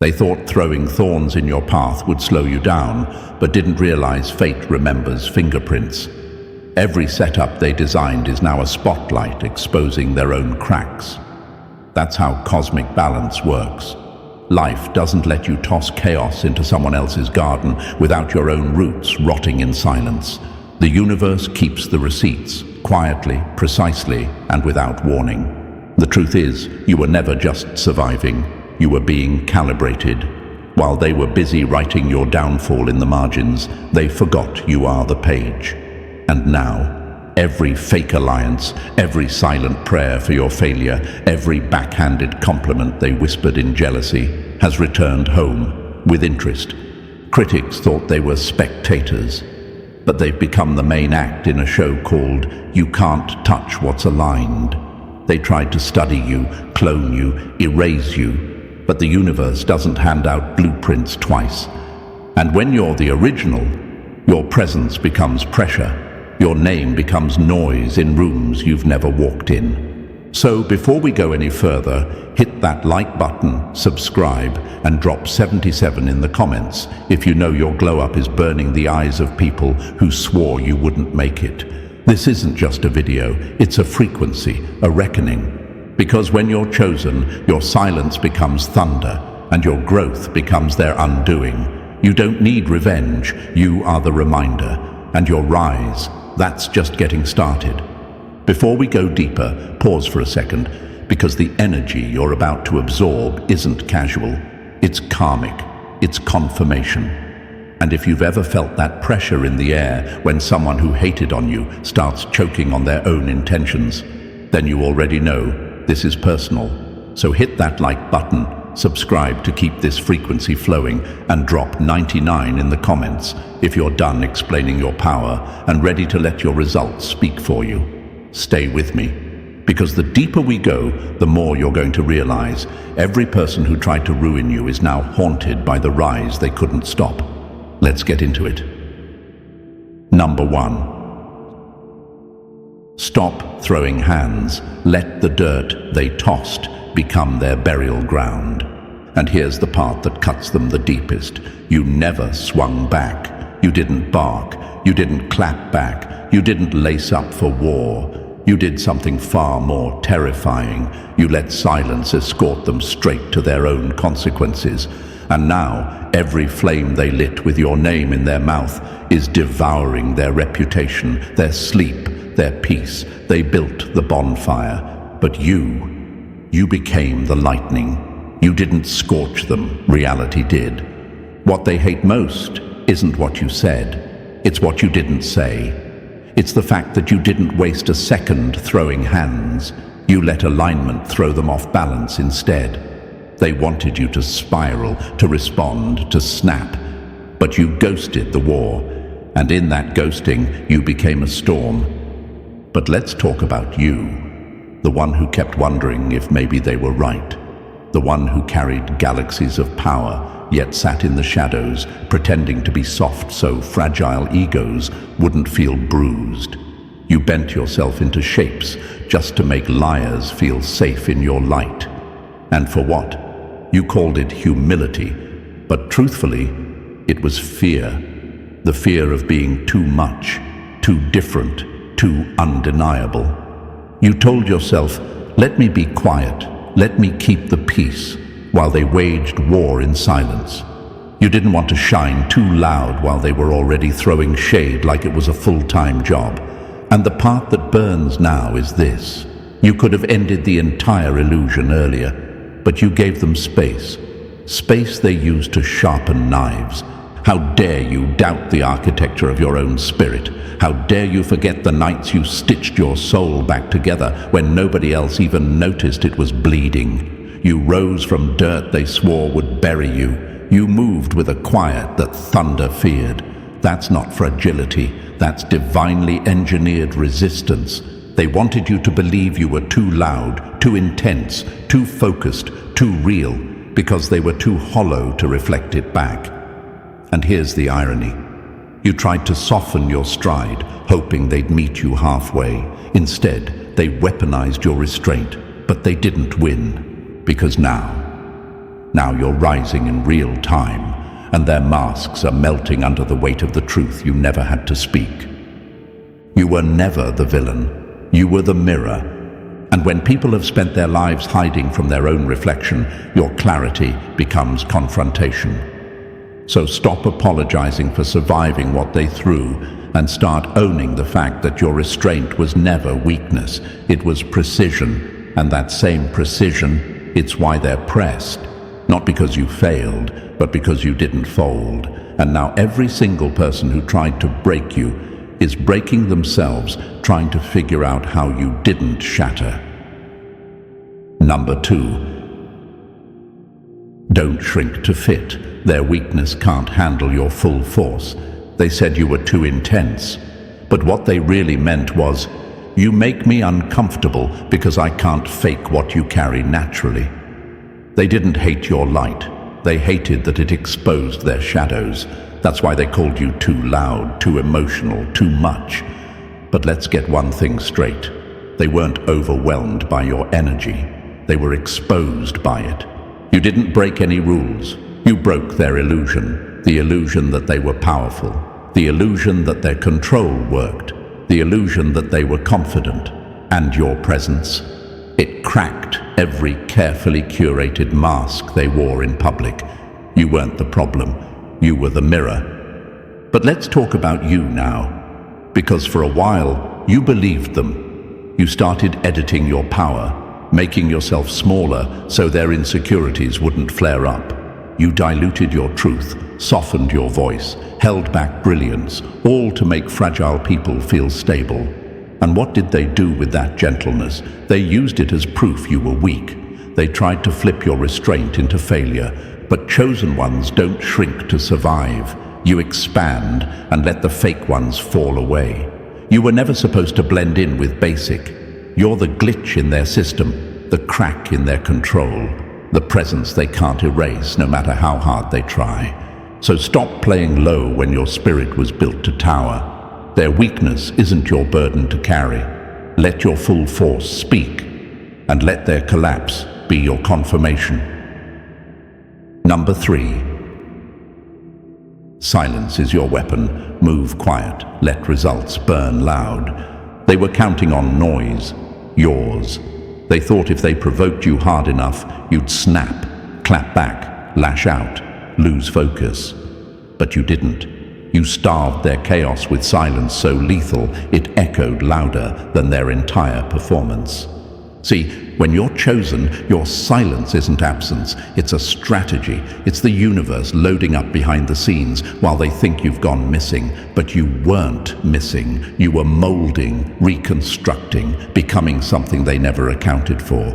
They thought throwing thorns in your path would slow you down, but didn't realize fate remembers fingerprints. Every setup they designed is now a spotlight exposing their own cracks. That's how cosmic balance works. Life doesn't let you toss chaos into someone else's garden without your own roots rotting in silence. The universe keeps the receipts, quietly, precisely, and without warning. The truth is, you were never just surviving. You were being calibrated. While they were busy writing your downfall in the margins, they forgot you are the page. And now, every fake alliance, every silent prayer for your failure, every backhanded compliment they whispered in jealousy, has returned home with interest. Critics thought they were spectators, but they've become the main act in a show called You Can't Touch What's Aligned. They tried to study you, clone you, erase you, but the universe doesn't hand out blueprints twice. And when you're the original, your presence becomes pressure. Your name becomes noise in rooms you've never walked in. So before we go any further, hit that like button, subscribe, and drop 77 in the comments if you know your glow-up is burning the eyes of people who swore you wouldn't make it. This isn't just a video, it's a frequency, a reckoning. Because when you're chosen, your silence becomes thunder, and your growth becomes their undoing. You don't need revenge, you are the reminder, and your rise, that's just getting started. Before we go deeper, pause for a second, because the energy you're about to absorb isn't casual, it's karmic, it's confirmation. And if you've ever felt that pressure in the air when someone who hated on you starts choking on their own intentions, then you already know this is personal. So hit that like button, subscribe to keep this frequency flowing, and drop 99 in the comments if you're done explaining your power and ready to let your results speak for you. Stay with me, because the deeper we go, the more you're going to realize every person who tried to ruin you is now haunted by the rise they couldn't stop. Let's get into it. Number 1. Stop throwing hands. Let the dirt they tossed become their burial ground. And here's the part that cuts them the deepest. You never swung back. You didn't bark. You didn't clap back. You didn't lace up for war. You did something far more terrifying. You let silence escort them straight to their own consequences. And now, every flame they lit with your name in their mouth is devouring their reputation, their sleep, their peace. They built the bonfire, but you became the lightning. You didn't scorch them, reality did. What they hate most isn't what you said, it's what you didn't say. It's the fact that you didn't waste a second throwing hands. You let alignment throw them off balance instead. They wanted you to spiral, to respond, to snap, but you ghosted the war, and in that ghosting, you became a storm. But let's talk about you, the one who kept wondering if maybe they were right, the one who carried galaxies of power, yet sat in the shadows, pretending to be soft so fragile egos wouldn't feel bruised. You bent yourself into shapes just to make liars feel safe in your light. And for what? You called it humility, but truthfully, it was fear. The fear of being too much, too different, too undeniable. You told yourself, let me be quiet, let me keep the peace, while they waged war in silence. You didn't want to shine too loud while they were already throwing shade like it was a full-time job. And the part that burns now is this. You could have ended the entire illusion earlier, but you gave them space. Space they used to sharpen knives. How dare you doubt the architecture of your own spirit? How dare you forget the nights you stitched your soul back together when nobody else even noticed it was bleeding? You rose from dirt they swore would bury you. You moved with a quiet that thunder feared. That's not fragility, that's divinely engineered resistance. They wanted you to believe you were too loud, too intense, too focused, too real, because they were too hollow to reflect it back. And here's the irony. You tried to soften your stride, hoping they'd meet you halfway. Instead, they weaponized your restraint, but they didn't win. Because now, Now you're rising in real time, and their masks are melting under the weight of the truth you never had to speak. You were never the villain. You were the mirror. And when people have spent their lives hiding from their own reflection, your clarity becomes confrontation. So stop apologizing for surviving what they threw and start owning the fact that your restraint was never weakness. It was precision, and that same precision, it's why they're pressed. Not because you failed, but because you didn't fold. And now every single person who tried to break you is breaking themselves, trying to figure out how you didn't shatter. Number 2. Don't shrink to fit. Their weakness can't handle your full force. They said you were too intense. But what they really meant was, you make me uncomfortable because I can't fake what you carry naturally. They didn't hate your light. They hated that it exposed their shadows. That's why they called you too loud, too emotional, too much. But let's get one thing straight. They weren't overwhelmed by your energy. They were exposed by it. You didn't break any rules. You broke their illusion. The illusion that they were powerful. The illusion that their control worked. The illusion that they were confident. And your presence. It cracked every carefully curated mask they wore in public. You weren't the problem. You were the mirror. But let's talk about you now. Because for a while, you believed them. You started editing your power, making yourself smaller so their insecurities wouldn't flare up. You diluted your truth, softened your voice, held back brilliance, all to make fragile people feel stable. And what did they do with that gentleness? They used it as proof you were weak. They tried to flip your restraint into failure. But chosen ones don't shrink to survive. You expand and let the fake ones fall away. You were never supposed to blend in with basic. You're the glitch in their system, the crack in their control, the presence they can't erase no matter how hard they try. So stop playing low when your spirit was built to tower. Their weakness isn't your burden to carry. Let your full force speak, and let their collapse be your confirmation. Number 3. Silence is your weapon. Move quiet. Let results burn loud. They were counting on noise. Yours. They thought if they provoked you hard enough, you'd snap, clap back, lash out, lose focus. But you didn't. You starved their chaos with silence so lethal it echoed louder than their entire performance. See, when you're chosen, your silence isn't absence, it's a strategy. It's the universe loading up behind the scenes while they think you've gone missing. But you weren't missing. You were molding, reconstructing, becoming something they never accounted for.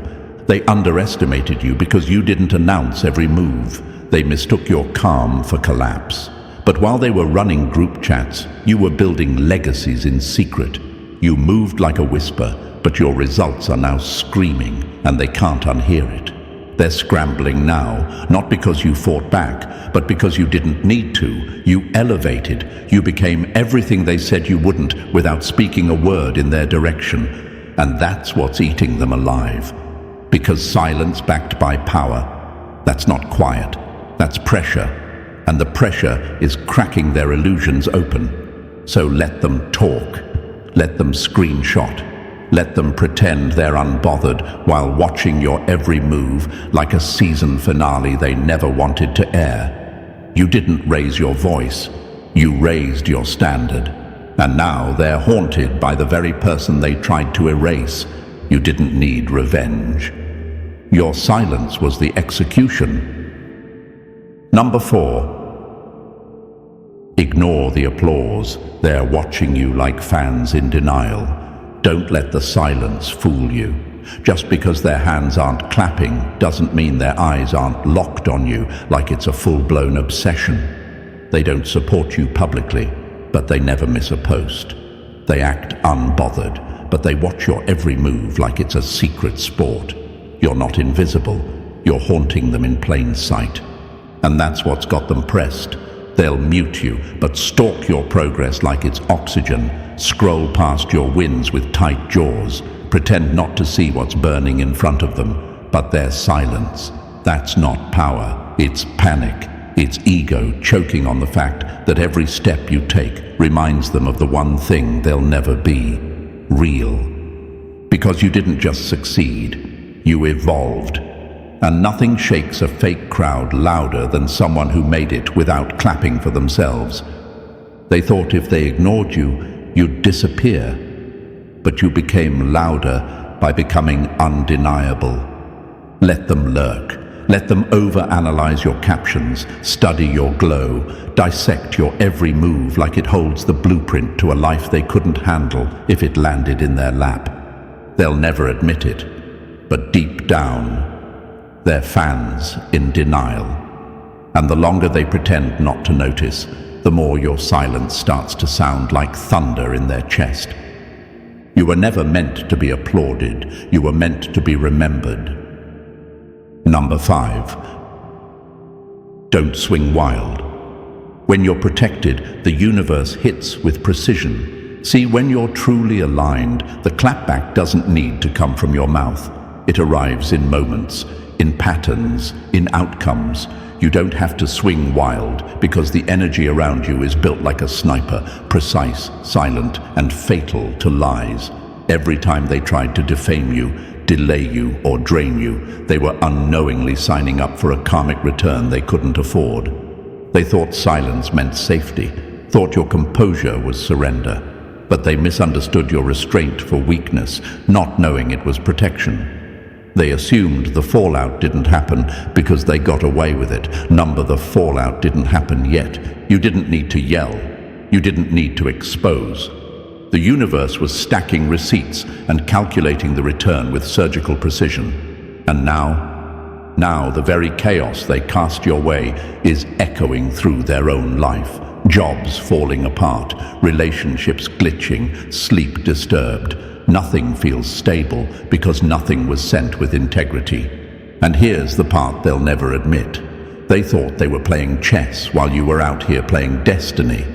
They underestimated you because you didn't announce every move. They mistook your calm for collapse. But while they were running group chats, you were building legacies in secret. You moved like a whisper, but your results are now screaming, and they can't unhear it. They're scrambling now, not because you fought back, but because you didn't need to. You elevated. You became everything they said you wouldn't without speaking a word in their direction. And that's what's eating them alive. Because silence backed by power, that's not quiet, that's pressure. And the pressure is cracking their illusions open. So let them talk. Let them screenshot. Let them pretend they're unbothered while watching your every move like a season finale they never wanted to air. You didn't raise your voice. You raised your standard. And now they're haunted by the very person they tried to erase. You didn't need revenge. Your silence was the execution. Number 4. Ignore the applause. They're watching you like fans in denial. Don't let the silence fool you. Just because their hands aren't clapping doesn't mean their eyes aren't locked on you like it's a full-blown obsession. They don't support you publicly, but they never miss a post. They act unbothered, but they watch your every move like it's a secret sport. You're not invisible. You're haunting them in plain sight. And that's what's got them pressed. They'll mute you, but stalk your progress like it's oxygen. Scroll past your wins with tight jaws. Pretend not to see what's burning in front of them. But their silence, That's not power, it's panic. It's ego choking on the fact that every step you take reminds them of the one thing they'll never be: real. Because you didn't just succeed, you evolved. And nothing shakes a fake crowd louder than someone who made it without clapping for themselves. They thought if they ignored you, you'd disappear. But you became louder by becoming undeniable. Let them lurk. Let them overanalyze your captions, study your glow, dissect your every move like it holds the blueprint to a life they couldn't handle if it landed in their lap. They'll never admit it, but deep down, they're fans in denial. And the longer they pretend not to notice, the more your silence starts to sound like thunder in their chest. You were never meant to be applauded, you were meant to be remembered. Number 5. Don't swing wild. When you're protected, the universe hits with precision. See, when you're truly aligned, the clapback doesn't need to come from your mouth. It arrives in moments, in patterns, in outcomes. You don't have to swing wild because the energy around you is built like a sniper, precise, silent, and fatal to lies. Every time they tried to defame you, delay you, or drain you, they were unknowingly signing up for a karmic return they couldn't afford. They thought silence meant safety, thought your composure was surrender, but they misunderstood your restraint for weakness, not knowing it was protection. They assumed the fallout didn't happen because they got away with it. The fallout didn't happen yet. You didn't need to yell. You didn't need to expose. The universe was stacking receipts and calculating the return with surgical precision. And now the very chaos they cast your way is echoing through their own life. Jobs falling apart, relationships glitching, sleep disturbed. Nothing feels stable because nothing was sent with integrity. And here's the part they'll never admit. They thought they were playing chess while you were out here playing destiny.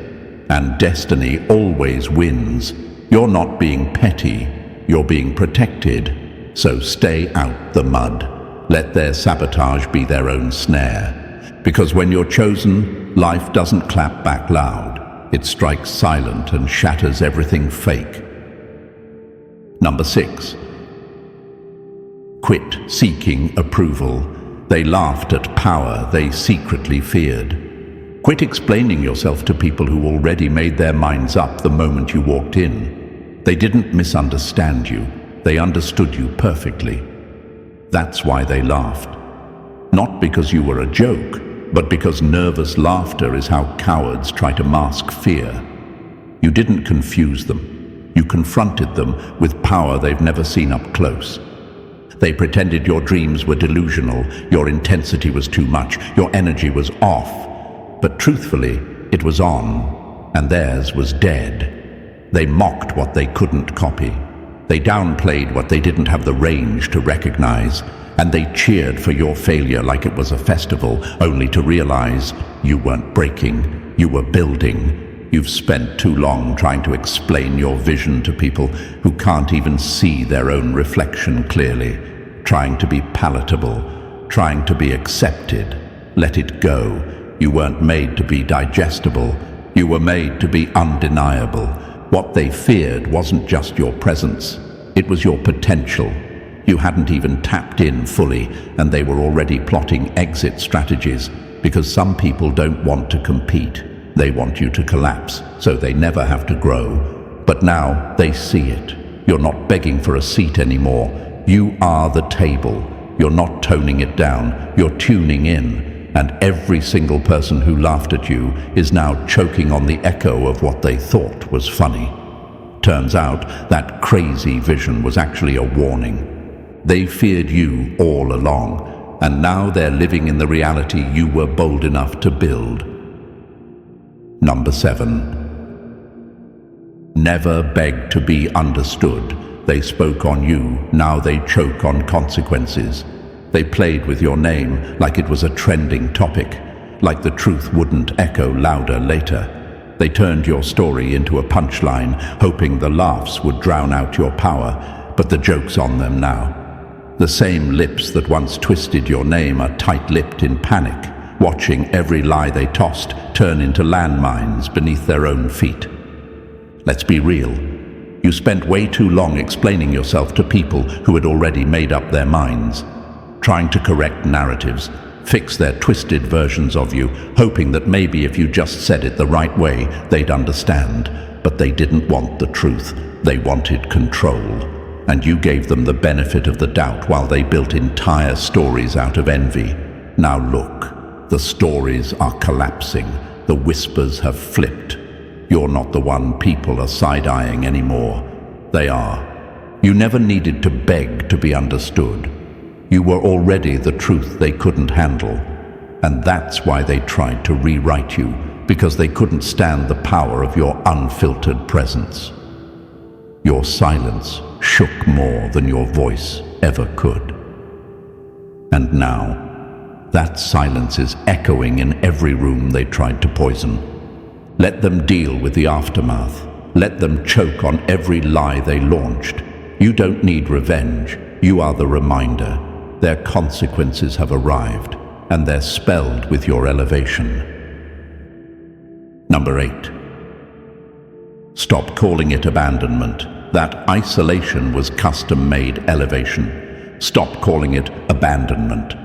And destiny always wins. You're not being petty, you're being protected. So stay out the mud. Let their sabotage be their own snare. Because when you're chosen, life doesn't clap back loud. It strikes silent and shatters everything fake. Number 6. Quit seeking approval. They laughed at power they secretly feared. Quit explaining yourself to people who already made their minds up the moment you walked in. They didn't misunderstand you. They understood you perfectly. That's why they laughed. Not because you were a joke, but because nervous laughter is how cowards try to mask fear. You didn't confuse them. You confronted them with power they've never seen up close. They pretended your dreams were delusional, your intensity was too much, your energy was off. But truthfully, it was on, and theirs was dead. They mocked what they couldn't copy. They downplayed what they didn't have the range to recognize, and they cheered for your failure like it was a festival, only to realize you weren't breaking, you were building. You've spent too long trying to explain your vision to people who can't even see their own reflection clearly, trying to be palatable, trying to be accepted. Let it go. You weren't made to be digestible. You were made to be undeniable. What they feared wasn't just your presence. It was your potential. You hadn't even tapped in fully, and they were already plotting exit strategies, because some people don't want to compete. They want you to collapse, so they never have to grow. But now they see it. You're not begging for a seat anymore. You are the table. You're not toning it down. You're tuning in. And every single person who laughed at you is now choking on the echo of what they thought was funny. Turns out that crazy vision was actually a warning. They feared you all along, and now they're living in the reality you were bold enough to build. Number 7. Never beg to be understood. They spoke on you, now they choke on consequences. They played with your name like it was a trending topic, like the truth wouldn't echo louder later. They turned your story into a punchline, hoping the laughs would drown out your power, but the joke's on them now. The same lips that once twisted your name are tight-lipped in panic, watching every lie they tossed turn into landmines beneath their own feet. Let's be real. You spent way too long explaining yourself to people who had already made up their minds, trying to correct narratives, fix their twisted versions of you, hoping that maybe if you just said it the right way, they'd understand. But they didn't want the truth. They wanted control. And you gave them the benefit of the doubt while they built entire stories out of envy. Now look, the stories are collapsing. The whispers have flipped. You're not the one people are side-eyeing anymore. They are. You never needed to beg to be understood. You were already the truth they couldn't handle. And that's why they tried to rewrite you, because they couldn't stand the power of your unfiltered presence. Your silence shook more than your voice ever could. And now, that silence is echoing in every room they tried to poison. Let them deal with the aftermath. Let them choke on every lie they launched. You don't need revenge. You are the reminder. Their consequences have arrived, and they're spelled with your elevation. Number 8. Stop calling it abandonment. That isolation was custom-made elevation. Stop calling it abandonment.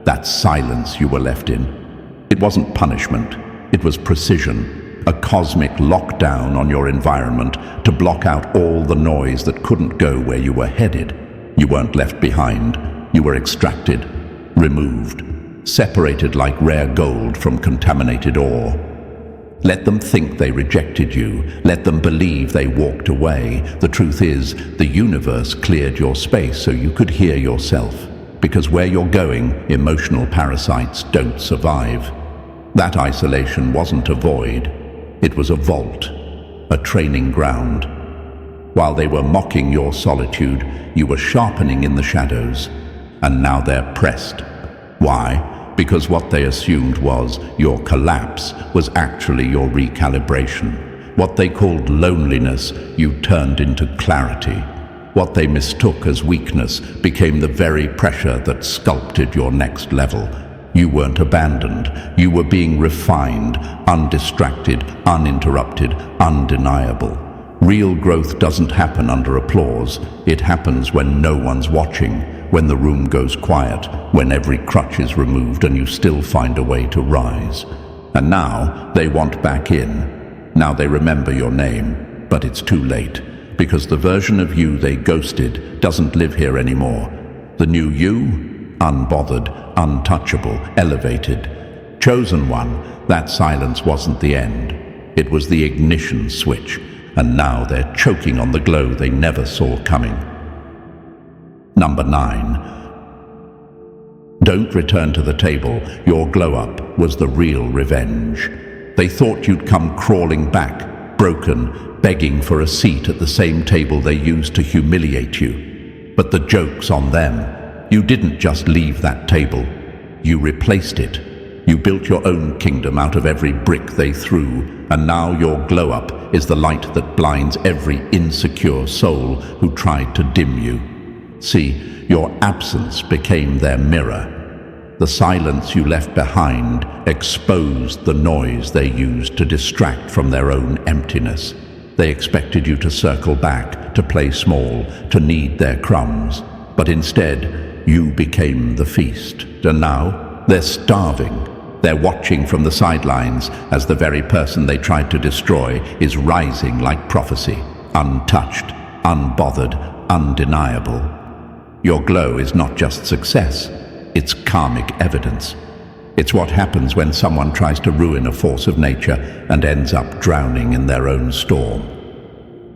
That silence you were left in. It wasn't punishment. It was precision. A cosmic lockdown on your environment to block out all the noise that couldn't go where you were headed. You weren't left behind. You were extracted, removed, separated like rare gold from contaminated ore. Let them think they rejected you. Let them believe they walked away. The truth is, the universe cleared your space so you could hear yourself. Because where you're going, emotional parasites don't survive. That isolation wasn't a void. It was a vault, a training ground. While they were mocking your solitude, you were sharpening in the shadows. And now they're pressed. Why? Because what they assumed was your collapse was actually your recalibration. What they called loneliness, you turned into clarity. What they mistook as weakness became the very pressure that sculpted your next level. You weren't abandoned. You were being refined, undistracted, uninterrupted, undeniable. Real growth doesn't happen under applause. It happens when no one's watching, when the room goes quiet, when every crutch is removed and you still find a way to rise. And now they want back in. Now they remember your name, but it's too late, because the version of you they ghosted doesn't live here anymore. The new you? Unbothered, untouchable, elevated. Chosen one, that silence wasn't the end. It was the ignition switch, and now they're choking on the glow they never saw coming. Number 9. Don't return to the table. Your glow-up was the real revenge. They thought you'd come crawling back, broken, begging for a seat at the same table they used to humiliate you. But the joke's on them. You didn't just leave that table. You replaced it. You built your own kingdom out of every brick they threw, and now your glow-up is the light that blinds every insecure soul who tried to dim you. See, your absence became their mirror. The silence you left behind exposed the noise they used to distract from their own emptiness. They expected you to circle back, to play small, to knead their crumbs. But instead, you became the feast. And now, they're starving. They're watching from the sidelines as the very person they tried to destroy is rising like prophecy, untouched, unbothered, undeniable. Your glow is not just success, it's karmic evidence. It's what happens when someone tries to ruin a force of nature and ends up drowning in their own storm.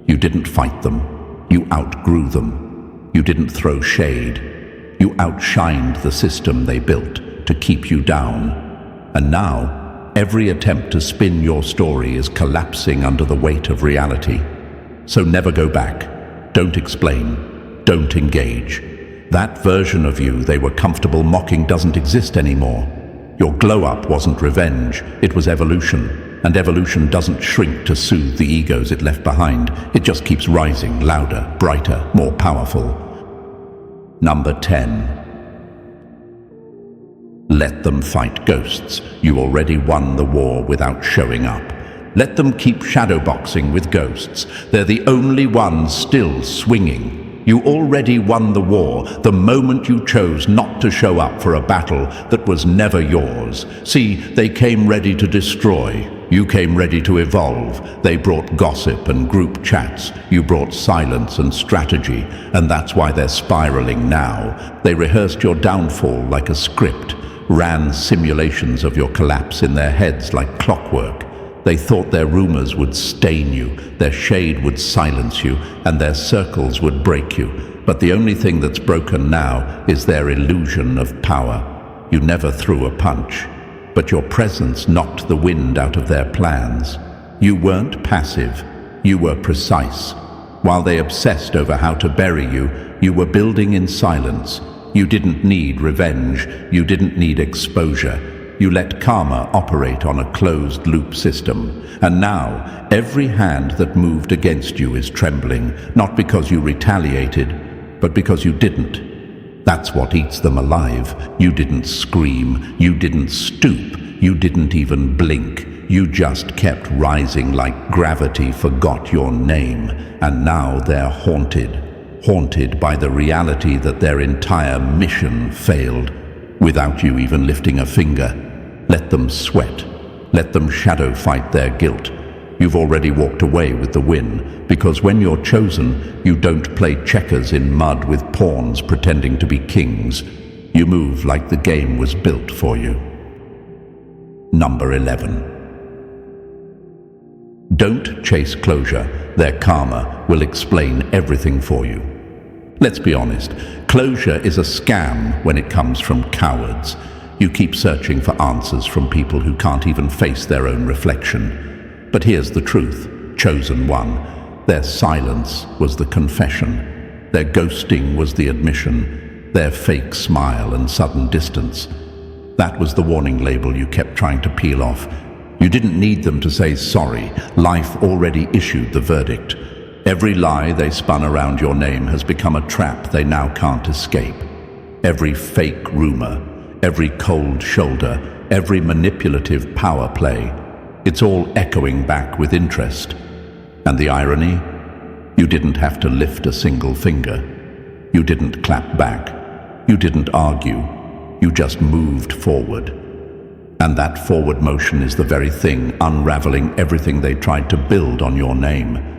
You didn't fight them, you outgrew them. You didn't throw shade, you outshined the system they built to keep you down. And now, every attempt to spin your story is collapsing under the weight of reality. So never go back. Don't explain. Don't engage. That version of you they were comfortable mocking doesn't exist anymore. Your glow-up wasn't revenge, it was evolution. And evolution doesn't shrink to soothe the egos it left behind. It just keeps rising, louder, brighter, more powerful. Number 10. Let them fight ghosts. You already won the war without showing up. Let them keep shadowboxing with ghosts. They're the only ones still swinging. You already won the war the moment you chose not to show up for a battle that was never yours. See, they came ready to destroy. You came ready to evolve. They brought gossip and group chats. You brought silence and strategy, and that's why they're spiraling now. They rehearsed your downfall like a script, ran simulations of your collapse in their heads like clockwork. They thought their rumors would stain you, their shade would silence you, and their circles would break you. But the only thing that's broken now is their illusion of power. You never threw a punch, but your presence knocked the wind out of their plans. You weren't passive, you were precise. While they obsessed over how to bury you, you were building in silence. You didn't need revenge, you didn't need exposure. You let karma operate on a closed-loop system. And now, every hand that moved against you is trembling, not because you retaliated, but because you didn't. That's what eats them alive. You didn't scream, you didn't stoop, you didn't even blink. You just kept rising like gravity forgot your name. And now they're haunted by the reality that their entire mission failed, without you even lifting a finger. Let them sweat. Let them shadow fight their guilt. You've already walked away with the win, because when you're chosen, you don't play checkers in mud with pawns pretending to be kings. You move like the game was built for you. Number 11. Don't chase closure. Their karma will explain everything for you. Let's be honest, closure is a scam when it comes from cowards. You keep searching for answers from people who can't even face their own reflection. But here's the truth, chosen one. Their silence was the confession. Their ghosting was the admission. Their fake smile and sudden distance. That was the warning label you kept trying to peel off. You didn't need them to say sorry. Life already issued the verdict. Every lie they spun around your name has become a trap they now can't escape. Every fake rumor, every cold shoulder, every manipulative power play, it's all echoing back with interest. And the irony? You didn't have to lift a single finger. You didn't clap back. You didn't argue. You just moved forward. And that forward motion is the very thing unraveling everything they tried to build on your name.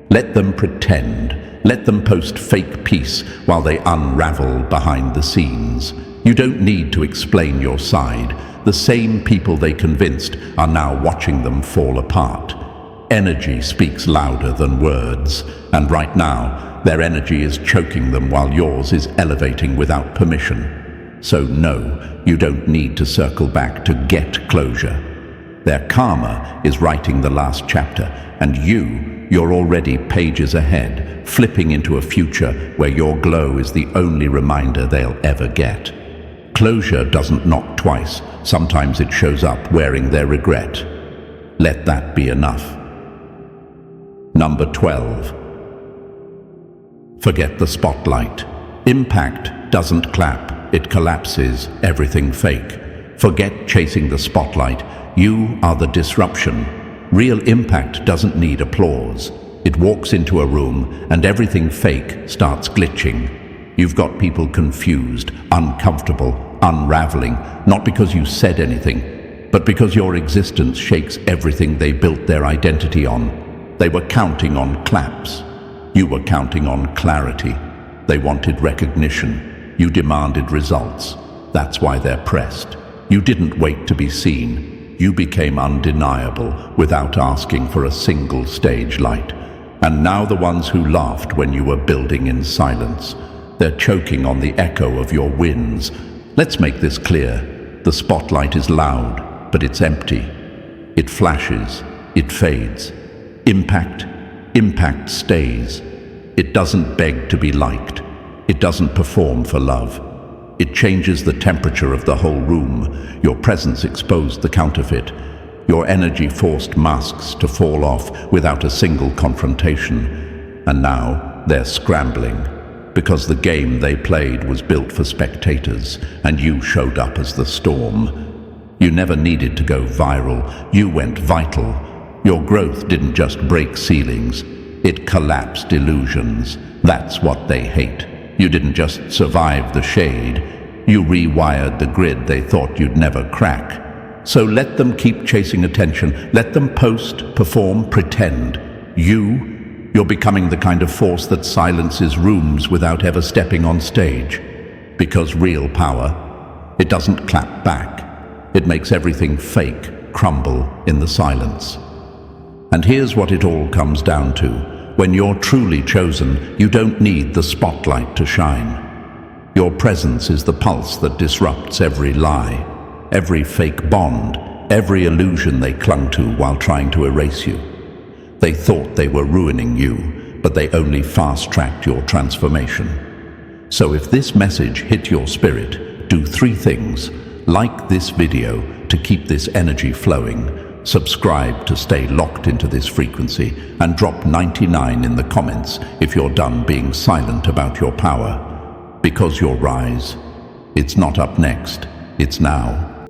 Let them pretend. Let them post fake peace while they unravel behind the scenes. You don't need to explain your side. The same people they convinced are now watching them fall apart. Energy speaks louder than words, and right now, their energy is choking them while yours is elevating without permission. So no, you don't need to circle back to get closure. Their karma is writing the last chapter, and you're already pages ahead, flipping into a future where your glow is the only reminder they'll ever get. Closure doesn't knock twice. Sometimes it shows up wearing their regret. Let that be enough. Number 12. Forget the spotlight. Impact doesn't clap, it collapses, everything fake. Forget chasing the spotlight. You are the disruption. Real impact doesn't need applause. It walks into a room and everything fake starts glitching. You've got people confused, uncomfortable, unraveling, not because you said anything, but because your existence shakes everything they built their identity on. They were counting on claps. You were counting on clarity. They wanted recognition. You demanded results. That's why they're pressed. You didn't wait to be seen. You became undeniable without asking for a single stage light. And now the ones who laughed when you were building in silence, they're choking on the echo of your wins. Let's make this clear. The spotlight is loud, but it's empty. It flashes, it fades. Impact stays. It doesn't beg to be liked. It doesn't perform for love. It changes the temperature of the whole room. Your presence exposed the counterfeit. Your energy forced masks to fall off without a single confrontation. And now they're scrambling. because the game they played was built for spectators, and you showed up as the storm. You never needed to go viral, you went vital. Your growth didn't just break ceilings, it collapsed illusions. That's what they hate. You didn't just survive the shade, you rewired the grid they thought you'd never crack. So let them keep chasing attention, let them post, perform, pretend. You're becoming the kind of force that silences rooms without ever stepping on stage. Because real power, it doesn't clap back. It makes everything fake crumble in the silence. And here's what it all comes down to. When you're truly chosen, you don't need the spotlight to shine. Your presence is the pulse that disrupts every lie, every fake bond, every illusion they clung to while trying to erase you. They thought they were ruining you, but they only fast-tracked your transformation. So if this message hit your spirit, do 3 things. Like this video to keep this energy flowing, subscribe to stay locked into this frequency, and drop 99 in the comments if you're done being silent about your power. Because your rise, it's not up next, it's now.